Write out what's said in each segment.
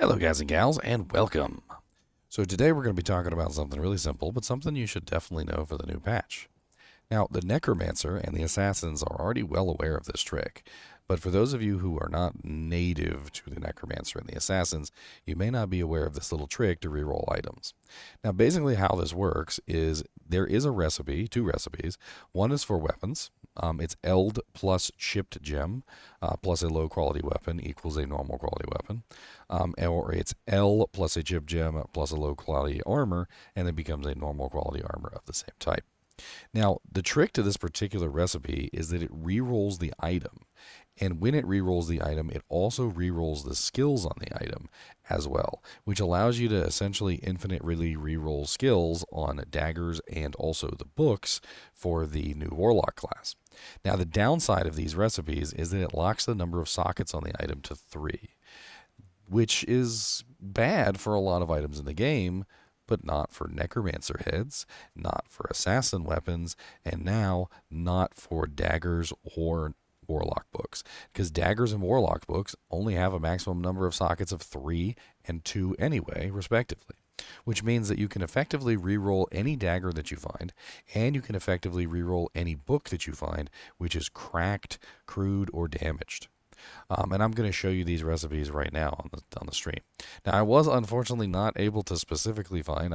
Hello guys and gals, and welcome. So today we're going to be talking about something really simple, but something you should definitely know for the new patch. Now, the Necromancer and the Assassins are already well aware of this trick, but for those of you who are not native to the Necromancer and the Assassins, you may not be aware of this little trick to reroll items. Now, basically how this works is there is a recipe, two recipes. One is for weapons. It's Eld plus chipped gem plus a low quality weapon equals a normal quality weapon. Or it's L plus a chipped gem plus a low quality armor, and it becomes a normal quality armor of the same type. Now, the trick to this particular recipe is that it rerolls the item. And when it rerolls the item, it also rerolls the skills on the item as well, which allows you to essentially infinitely reroll skills on daggers and also the books for the new Warlock class. Now, the downside of these recipes is that it locks the number of sockets on the item to 3, which is bad for a lot of items in the game, but not for Necromancer heads, not for Assassin weapons, and now not for daggers or Warlock books. Because daggers and Warlock books only have a maximum number of sockets of 3 and 2 anyway, respectively. Which means that you can effectively reroll any dagger that you find, and you can effectively reroll any book that you find, which is cracked, crude, or damaged. And I'm going to show you these recipes right now on the stream. Now, I was unfortunately not able to specifically find,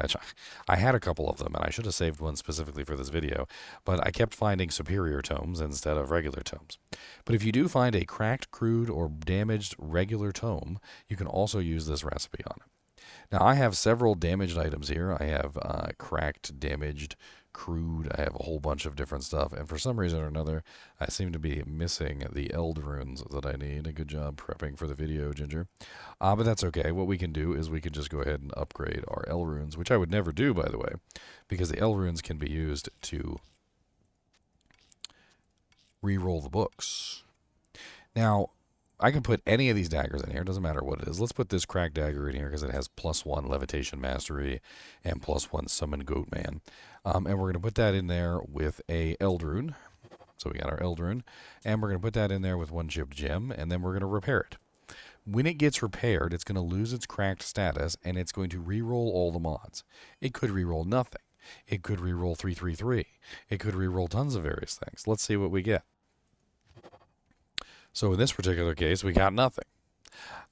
I had a couple of them, and I should have saved one specifically for this video, but I kept finding superior tomes instead of regular tomes. But if you do find a cracked, crude, or damaged regular tome, you can also use this recipe on it. Now, I have several damaged items here. I have cracked, damaged, crude. I have a whole bunch of different stuff, and for some reason or another, I seem to be missing the Eld runes that I need. A good job prepping for the video, Ginger. But that's okay. What we can do is we can just go ahead and upgrade our Eld runes, which I would never do, by the way, because the Eld runes can be used to re-roll the books. Now, I can put any of these daggers in here. It doesn't matter what it is. Let's put this cracked dagger in here because it has +1 levitation mastery and +1 summon goatman. And we're going to put that in there with a Eld rune. So we got our Eld rune. And we're going to put that in there with 1 chipped gem. And then we're going to repair it. When it gets repaired, it's going to lose its cracked status. And it's going to re-roll all the mods. It could re-roll nothing. It could re-roll 333. It could re-roll tons of various things. Let's see what we get. So in this particular case, we got nothing.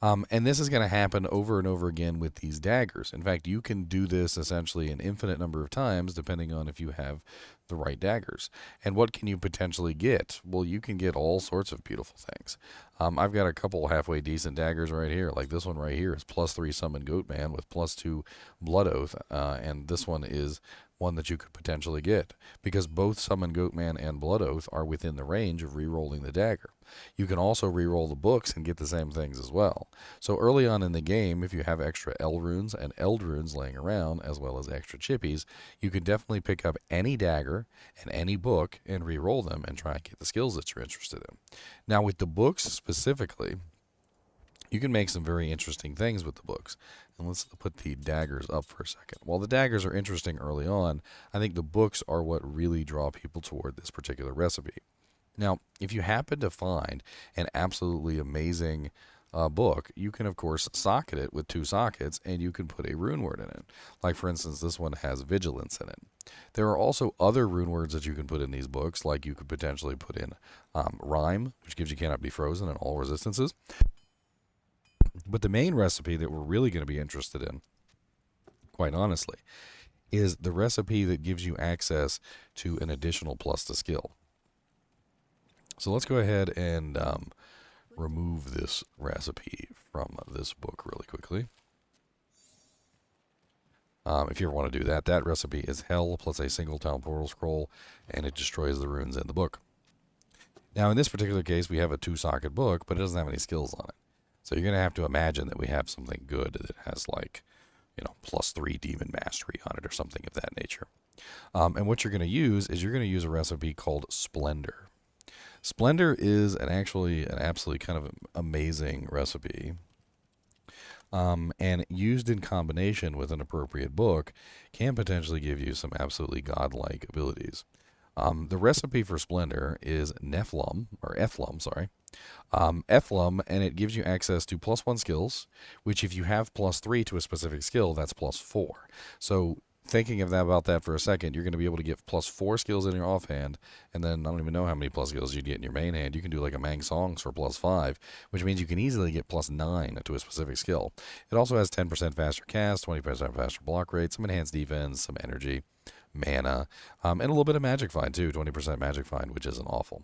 And this is going to happen over and over again with these daggers. In fact, you can do this essentially an infinite number of times, depending on if you have the right daggers. And what can you potentially get? Well, you can get all sorts of beautiful things. I've got a couple halfway decent daggers right here. Like this one right here is +3 summon goatman with +2 blood oath. And this one is one that you could potentially get, because both Summon Goatman and Blood Oath are within the range of re-rolling the dagger. You can also re-roll the books and get the same things as well. So early on in the game, if you have extra L runes and Eld runes laying around, as well as extra chippies, you can definitely pick up any dagger and any book and re-roll them and try and get the skills that you're interested in. Now with the books specifically, you can make some very interesting things with the books. And let's put the daggers up for a second. While the daggers are interesting early on, I think the books are what really draw people toward this particular recipe. Now, if you happen to find an absolutely amazing book, you can, of course, socket it with 2 sockets, and you can put a rune word in it. Like, for instance, this one has Vigilance in it. There are also other rune words that you can put in these books, like you could potentially put in Rhyme, which gives you cannot be frozen and all resistances. But the main recipe that we're really going to be interested in, quite honestly, is the recipe that gives you access to an additional plus to skill. So let's go ahead and remove this recipe from this book really quickly. If you ever want to do that, that recipe is Hell plus a single town portal scroll, and it destroys the runes in the book. Now, in this particular case, we have a 2-socket book, but it doesn't have any skills on it. So you're going to have to imagine that we have something good that has, like, you know, +3 demon mastery on it or something of that nature. And what you're going to use is you're going to use a recipe called Splendor. Splendor is an absolutely kind of amazing recipe. And used in combination with an appropriate book can potentially give you some absolutely godlike abilities. The recipe for Splendor is Ethlum, sorry. Ethlum, and it gives you access to +1 skills, which if you have +3 to a specific skill, that's +4. So thinking of that about that for a second, you're going to be able to get +4 skills in your offhand, and then I don't even know how many plus skills you'd get in your main hand. You can do like a Mang Songs for +5, which means you can easily get +9 to a specific skill. It also has 10% faster cast, 20% faster block rate, some enhanced defense, some energy, mana, and a little bit of magic find too, 20% magic find, which isn't awful.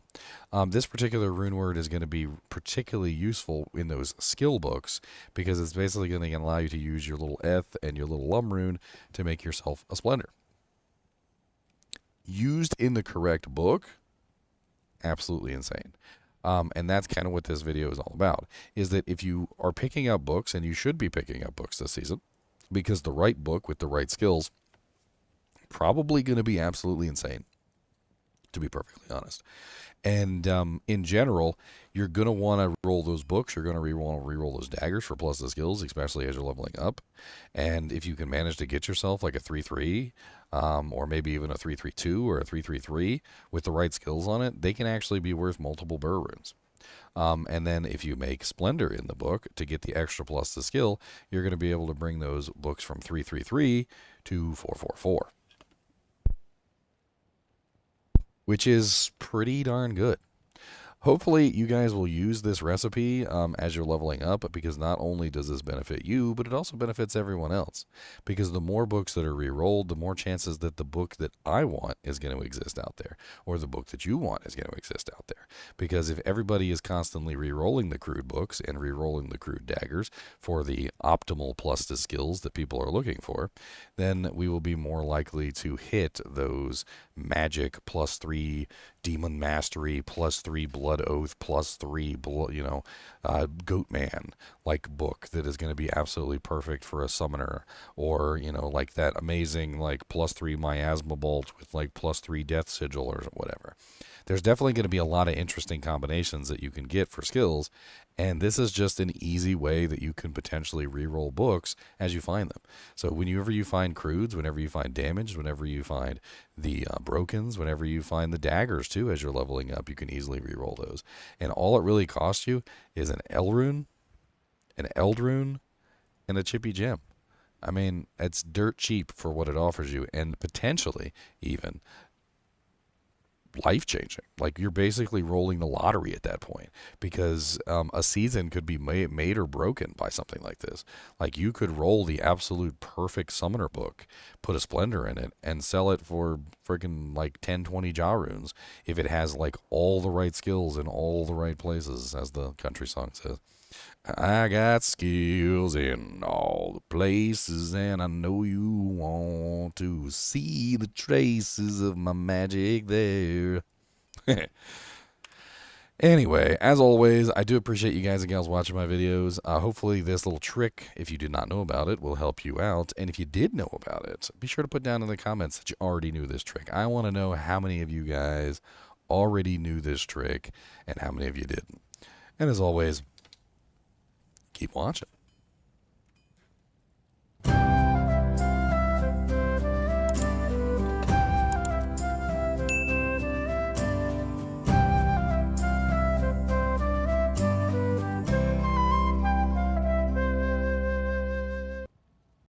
This particular rune word is going to be particularly useful in those skill books because it's basically going to allow you to use your little Eth and your little Lum rune to make yourself a Splendor. Used in the correct book, absolutely insane. And that's kind of what this video is all about, is that if you are picking up books, and you should be picking up books this season, because the right book with the right skills probably going to be absolutely insane, to be perfectly honest. And in general, you're going to want to roll those books. You're going to want to reroll those daggers for plus the skills, especially as you're leveling up. And if you can manage to get yourself like a 3-3, or maybe even a 3-3-2 or a 3-3-3 with the right skills on it, they can actually be worth multiple burr runes. And then if you make Splendor in the book to get the extra plus the skill, you're going to be able to bring those books from 3-3-3 to 4-4-4. Which is pretty darn good. Hopefully, you guys will use this recipe as you're leveling up, because not only does this benefit you, but it also benefits everyone else. Because the more books that are re-rolled, the more chances that the book that I want is going to exist out there, or the book that you want is going to exist out there. Because if everybody is constantly re-rolling the crude books and re-rolling the crude daggers for the optimal plus the skills that people are looking for, then we will be more likely to hit those magic +3 demon mastery +3 blood oath +3 goat man like book that is going to be absolutely perfect for a summoner, or like that amazing like +3 miasma bolt with like +3 death sigil or whatever. There's definitely going to be a lot of interesting combinations that you can get for skills, and this is just an easy way that you can potentially re-roll books as you find them. So whenever you find crudes, whenever you find damage, whenever you find the brokens, whenever you find the daggers too as you're leveling up, you can easily re-roll those. And all it really costs you is an L rune, an Eld rune, and a chippy gem. I mean, it's dirt cheap for what it offers you, and potentially even life-changing. Like, you're basically rolling the lottery at that point, because a season could be made or broken by something like this. Like, you could roll the absolute perfect summoner book, put a Splendor in it, and sell it for freaking like 10-20 jaw runes if it has like all the right skills in all the right places, as the country song says. I got skills in all the places, and I know you want to see the traces of my magic there. Anyway, as always, I do appreciate you guys and gals watching my videos. Hopefully this little trick, if you did not know about it, will help you out. And if you did know about it, be sure to put down in the comments that you already knew this trick. I want to know how many of you guys already knew this trick and how many of you didn't. And as always, keep watching.